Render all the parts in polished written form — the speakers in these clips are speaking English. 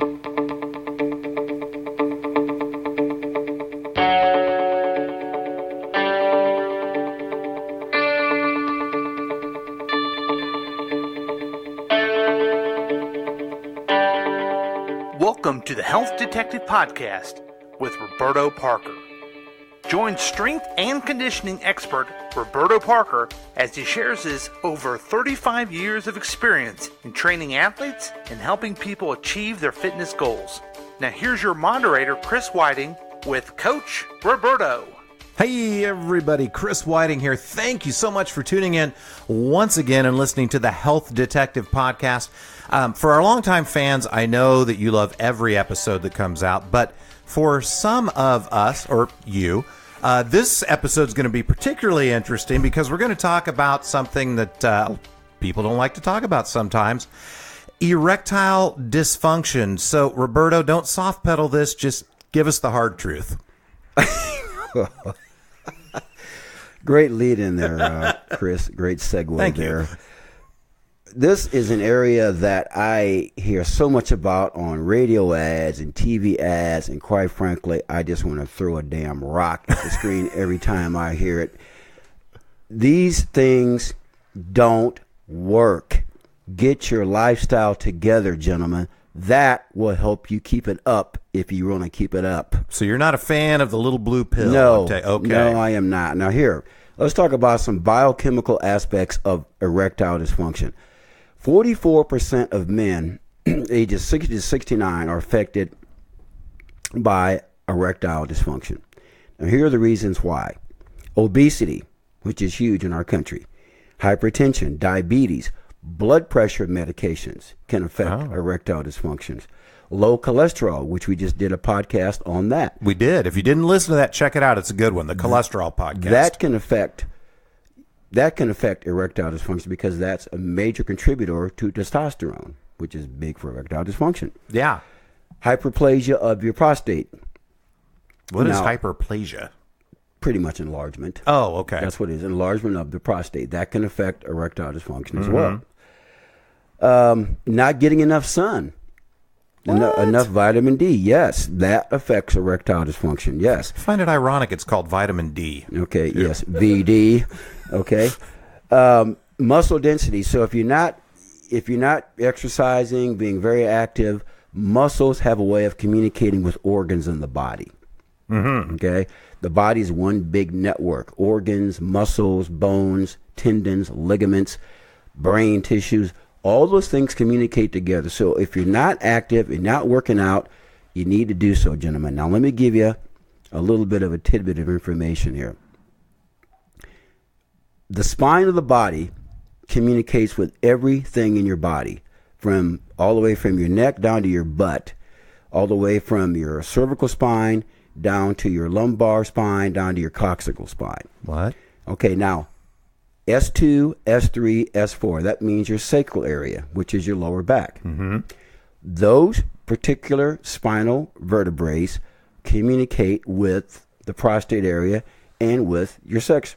Welcome to the Health Detective Podcast with Roberto Parker. Join strength and conditioning expert Roberto Parker as he shares his over 35 years of experience in training athletes and helping people achieve their fitness goals. Now here's your moderator, Chris Whiting, with Coach Roberto. Hey everybody, Chris Whiting here. Thank you so much for tuning in once again and listening to the Health Detective Podcast. For our longtime fans, I know that you love every episode that comes out, but for some of us, or you, this episode is going to be particularly interesting because we're going to talk about something that people don't like to talk about sometimes, erectile dysfunction. So, Roberto, don't soft pedal this, just give us the hard truth. Great lead in there, Chris. Great segue. Thank there. you. This is an area that I hear so much about on radio ads and TV ads, and quite frankly, I just want to throw a damn rock at the screen every time I hear it. These things don't work. Get your lifestyle together, gentlemen. That will help you keep it up if you want to keep it up. So you're not a fan of the little blue pill? No, okay. No, I am not. Now here, let's talk about some biochemical aspects of erectile dysfunction. 44% of men ages 60 to 69 are affected by erectile dysfunction. Now here are the reasons why. Obesity, which is huge in our country. Hypertension, diabetes, blood pressure medications can affect erectile dysfunctions. Low cholesterol, which we just did a podcast on that. We did. If you didn't listen to that, check it out. It's a good one, the cholesterol podcast. That can affect erectile dysfunction because that's a major contributor to testosterone, which is big for erectile dysfunction. Yeah. Hyperplasia of your prostate. What is hyperplasia? Pretty much enlargement. Oh, okay. That's what it is, enlargement of the prostate. That can affect erectile dysfunction as well. Not getting enough sun. Enough vitamin D. Yes, that affects erectile dysfunction. Yes. I find it ironic it's called vitamin D. Okay, yeah. Yes, VD. Okay. Muscle density. So if you're not exercising, being very active, muscles have a way of communicating with organs in the body. Mm-hmm. Okay? The body is one big network. Organs, muscles, bones, tendons, ligaments, brain tissues, all those things communicate together. So if you're not active, you're not working out, you need to do so, gentlemen. Now let me give you a little bit of a tidbit of information here. The spine of the body communicates with everything in your body, from all the way from your neck down to your butt, all the way from your cervical spine down to your lumbar spine, down to your coccygeal spine. What? Okay, now, S2, S3, S4, that means your sacral area, which is your lower back. Mm-hmm. Those particular spinal vertebrae communicate with the prostate area and with your sex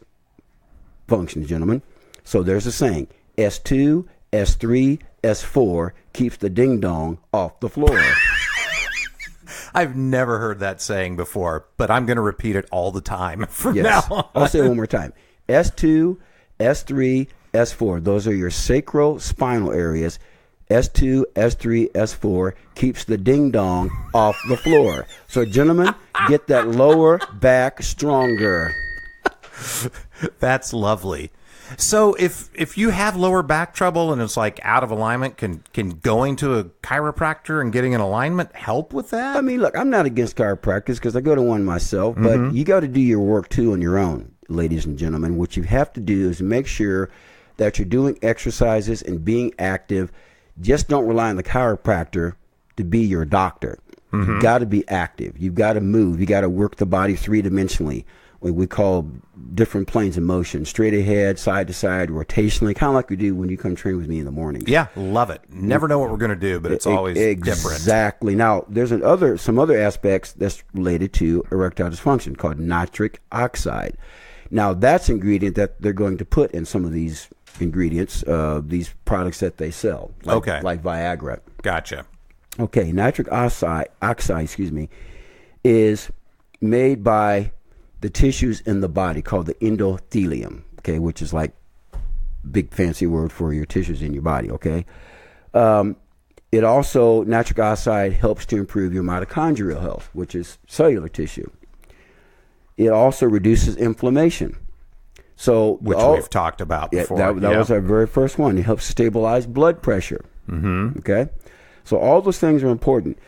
functions, gentlemen. So there's a saying, S2, S3, S4 keeps the ding-dong off the floor. I've never heard that saying before, but I'm going to repeat it all the time from now on. I'll say it one more time. S2, S3, S4. Those are your sacral spinal areas. S2, S3, S4 keeps the ding-dong off the floor. So, gentlemen, get that lower back stronger. That's lovely. So if you have lower back trouble and it's like out of alignment, can going to a chiropractor and getting an alignment help with that? I mean, look, I'm not against chiropractors because I go to one myself, but you got to do your work too on your own, ladies and gentlemen. What you have to do is make sure that you're doing exercises and being active. Just don't rely on the chiropractor to be your doctor. You've got to be active. You've got to move. You got to work the body three-dimensionally. What we call different planes of motion, straight ahead, side to side, rotationally, kind of like we do when you come train with me in the morning. Yeah, love it. Never know what we're going to do, but it's always different. Exactly. Now, there's some other aspects that's related to erectile dysfunction called nitric oxide. Now, that's an ingredient that they're going to put in some of these ingredients, these products that they sell, like Viagra. Gotcha. Okay, nitric oxide, is made by the tissues in the body called the endothelium, okay, which is like big fancy word for your tissues in your body, okay? It also, nitric oxide helps to improve your mitochondrial health, which is cellular tissue. It also reduces inflammation. So which we've talked about before. That was our very first one. It helps stabilize blood pressure. Mm-hmm. Okay? So all those things are important.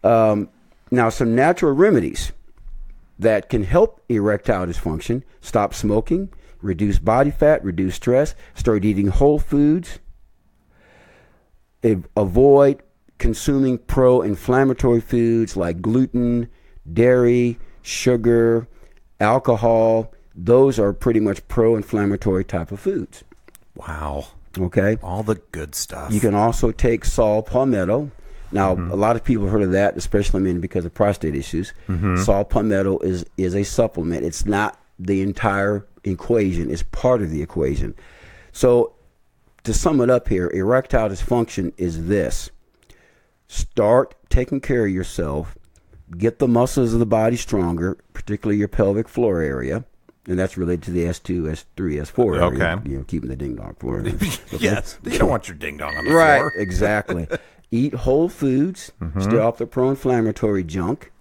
Now, some natural remedies that can help erectile dysfunction: stop smoking, reduce body fat, reduce stress, start eating whole foods, avoid consuming pro-inflammatory foods like gluten, dairy, sugar, alcohol. Those are pretty much pro-inflammatory type of foods. Wow. Okay? All the good stuff. You can also take saw palmetto. Now, a lot of people have heard of that, especially men, because of prostate issues. Saw palmetto is a supplement. It's not the entire equation. It's part of the equation. So, to sum it up here, erectile dysfunction is this. Start taking care of yourself. Get the muscles of the body stronger, particularly your pelvic floor area. And that's related to the S2, S3, S4 area. Okay. You know, keeping the ding-dong floor. Yes. You don't want your ding-dong on the right, floor. Exactly. Eat whole foods. Stay off the pro-inflammatory junk.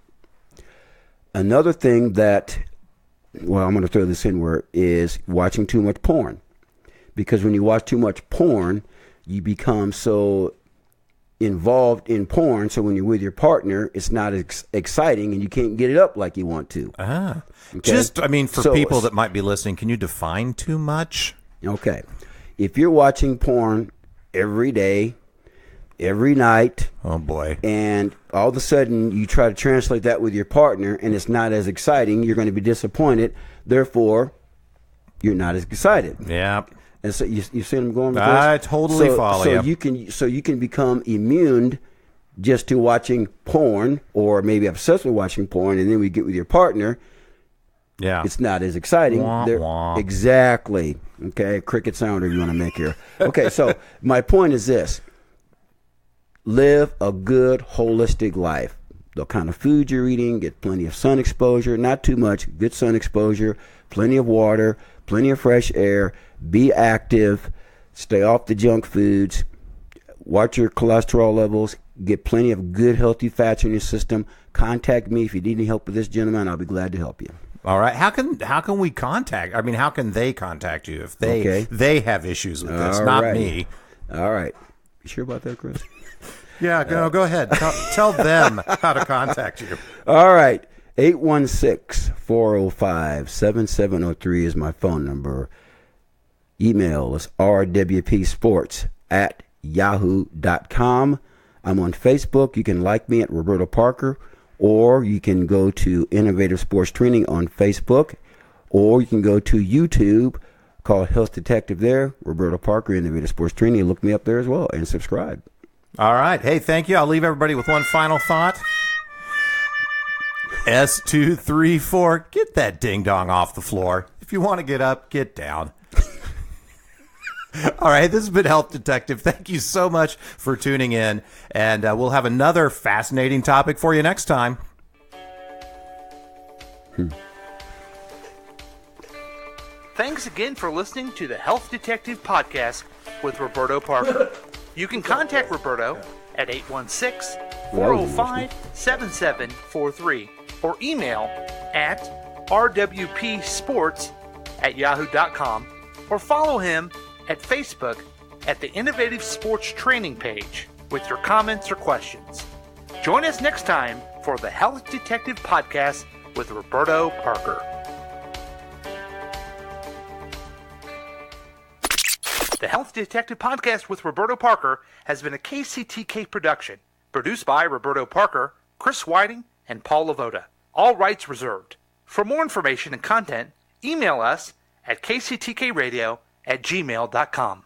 Another thing that, well, I'm going to throw this in where, is watching too much porn. Because when you watch too much porn, you become so involved in porn, so when you're with your partner, it's not exciting and you can't get it up like you want to. Okay? Just, for people that might be listening, can you define too much? Okay. If you're watching porn every day, every night, oh boy, and all of a sudden you try to translate that with your partner and it's not as exciting, you're going to be disappointed. Therefore, you're not as excited. Yeah. And so you see what I'm going with I this? totally follow you. You can become immune just to watching porn, or maybe obsessed with watching porn, and then we get with your partner. Yeah, it's not as exciting. Wah, wah. Exactly. Okay, cricket sounder you want to make here. Okay, so my point is this: live a good holistic life. The kind of food you're eating, get plenty of sun exposure, not too much, good sun exposure, plenty of water, plenty of fresh air. Be active, stay off the junk foods, watch your cholesterol levels, get plenty of good, healthy fats in your system. Contact me if you need any help with this, gentleman. I'll be glad to help you. All right. How can we contact? How can they contact you if they have issues with this, not me? All right. You sure about that, Chris? Yeah. Go ahead. Tell them how to contact you. All right. 816-405-7703 is my phone number. Email is rwpsports@yahoo.com. I'm on Facebook. You can like me at Roberto Parker, or you can go to Innovative Sports Training on Facebook, or you can go to YouTube, call Health Detective there, Roberto Parker, Innovative Sports Training. Look me up there as well and subscribe. All right. Hey, thank you. I'll leave everybody with one final thought. S234, get that ding-dong off the floor. If you want to get up, get down. All right, this has been Health Detective. Thank you so much for tuning in, and we'll have another fascinating topic for you next time. Thanks again for listening to the Health Detective Podcast with Roberto Parker. You can contact Roberto at 816-405-7743 or email at rwpsports@yahoo.com or follow him at Facebook at the Innovative Sports Training page with your comments or questions. Join us next time for the Health Detective Podcast with Roberto Parker. The Health Detective Podcast with Roberto Parker has been a KCTK production, produced by Roberto Parker, Chris Whiting, and Paul Lavoda. All rights reserved. For more information and content, email us at kctkradio@gmail.com.